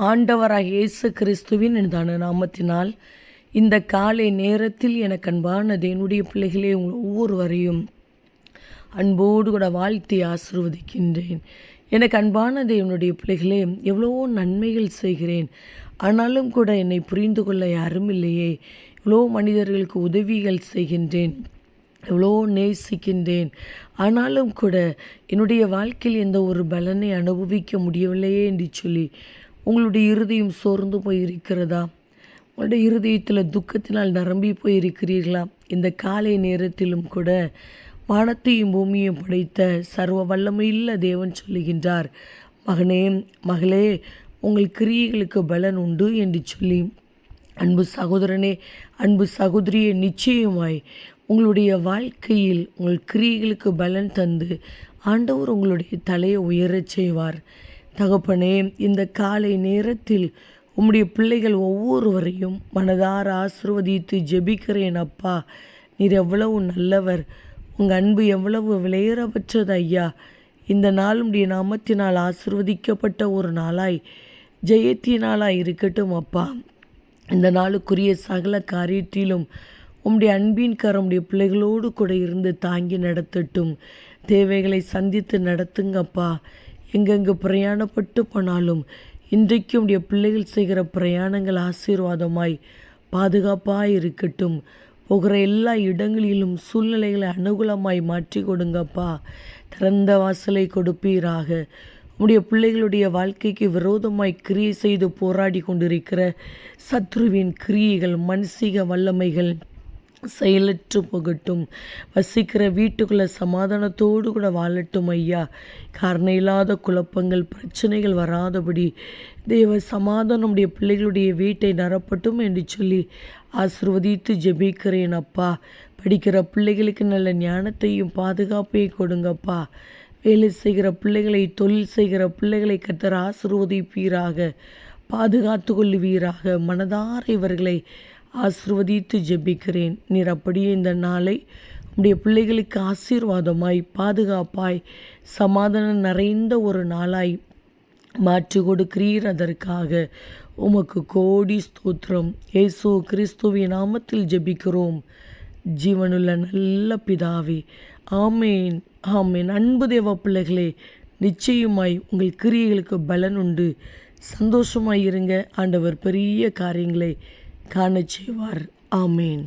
ஆண்டவராக இயேசு கிறிஸ்துவின் இனிதான நாமத்தினால் இந்த காலை நேரத்தில் எனக்கு அன்பான தேவனுடைய பிள்ளைகளே, உங்கள் ஒவ்வொருவரையும் அன்போடு கூட வாழ்த்தி ஆசீர்வதிக்கின்றேன். எனக்கு அன்பான தேவனுடைய பிள்ளைகளே, எவ்வளவோ நன்மைகள் செய்கிறேன், ஆனாலும் கூட என்னை புரிந்து கொள்ள யாரும் இல்லையே. எவ்வளோ மனிதர்களுக்கு உதவிகள் செய்கின்றேன், எவ்வளோ நேசிக்கின்றேன், ஆனாலும் கூட என்னுடைய வாழ்க்கையில் எந்த ஒரு பலனை அனுபவிக்க முடியவில்லையே என்று சொல்லி உங்களுடைய இருதயம் சோர்ந்து போயிருக்கிறதா? உங்களுடைய இருதயத்தில் துக்கத்தினால் நிரம்பி போயிருக்கிறீர்களா? இந்த காலை நேரத்திலும் கூட வானத்தையும் பூமியும் படைத்த சர்வ வல்லமையுள்ள தேவன் சொல்லுகின்றார், மகனே மகளே, உங்கள் கிரியைகளுக்கு பலன் உண்டு என்று சொல்லி. அன்பு சகோதரனே, அன்பு சகோதரியே, நிச்சயமாய் உங்களுடைய வாழ்க்கையில் உங்கள் கிரியைகளுக்கு பலன் தந்து ஆண்டவர் உங்களுடைய தலையை உயரச் செய்வார். தகப்பனே, இந்த காலை நேரத்தில் உம்முடைய பிள்ளைகள் ஒவ்வொருவரையும் மனதார ஆசீர்வதித்து ஜெபிக்கிறேன். அப்பா, நீர் எவ்வளவு நல்லவர், உங்கள் அன்பு எவ்வளவு விலையேறப்பெற்றது ஐயா. இந்த நாள் உம்முடைய நாமத்தினால் ஆசீர்வதிக்கப்பட்ட ஒரு நாளாய், ஜெயத்தினாலாய் இருக்கட்டும் அப்பா. இந்த நாளுக்குரிய சகல காரியத்திலும் உம்முடைய அன்பின் கரம் உம்முடைய பிள்ளைகளோடு கூட இருந்து தாங்கி நடத்தட்டும். தேவைகளை சந்தித்து நடத்துங்கப்பா. எங்கெங்கு பிரயாணப்பட்டு போனாலும் இன்றைக்கு உடைய பிள்ளைகள் செய்கிற பிரயாணங்கள் ஆசீர்வாதமாய் பாதுகாப்பாய் இருக்கட்டும். போகிற எல்லா இடங்களிலும் சூழ்நிலைகளை அனுகூலமாய் மாற்றி கொடுங்கப்பா. திறந்த வாசலை கொடுப்பீராக. உடைய பிள்ளைகளுடைய வாழ்க்கைக்கு விரோதமாய் கிரியை செய்து போராடி கொண்டிருக்கிற சத்ருவின் கிரியைகள், மனசிக வல்லமைகள் செயலற்று போகட்டும். வசிக்கிற வீட்டுக்குள்ளே சமாதானத்தோடு கூட வாழட்டும் ஐயா. காரணம் இல்லாத குழப்பங்கள், பிரச்சனைகள் வராதபடி தேவ சமாதானம் உடைய பிள்ளைகளுடைய வீட்டை நிரப்பட்டும் என்று சொல்லி ஆசீர்வதித்து ஜெபிக்கிறேன் அப்பா. படிக்கிற பிள்ளைகளுக்கு நல்ல ஞானத்தையும் பாதுகாப்பையும் கொடுங்கப்பா. வேலை செய்கிற பிள்ளைகளை, தொழில் செய்கிற பிள்ளைகளை கர்த்தர் ஆசீர்வதிப்பீராக, பாதுகாத்து கொள்ளுவீராக. மனதார இவர்களை ஆசீர்வதித்து ஜெபிக்கிறேன். நீர் அப்படியே இந்த நாளை உம்முடைய பிள்ளைகளுக்கு ஆசீர்வாதமாய், பாதுகாப்பாய், சமாதானம் நிறைந்த ஒரு நாளாய் மாற்றி கொடுக்கிறீர். அதற்காக உமக்கு கோடி ஸ்தோத்திரம். இயேசு கிறிஸ்துவின் நாமத்தில் ஜெபிக்கிறோம் ஜீவனுள்ள நல்ல பிதாவே, ஆமேன் ஆமேன். அன்பு தேவ பிள்ளைகளே, நிச்சயமாய் உங்கள் கிரியைகளுக்கு பலன் உண்டு. சந்தோஷமாய் இருங்க. ஆண்டவர் பெரிய காரியங்களை காணச் செய்வார். ஆமேன்.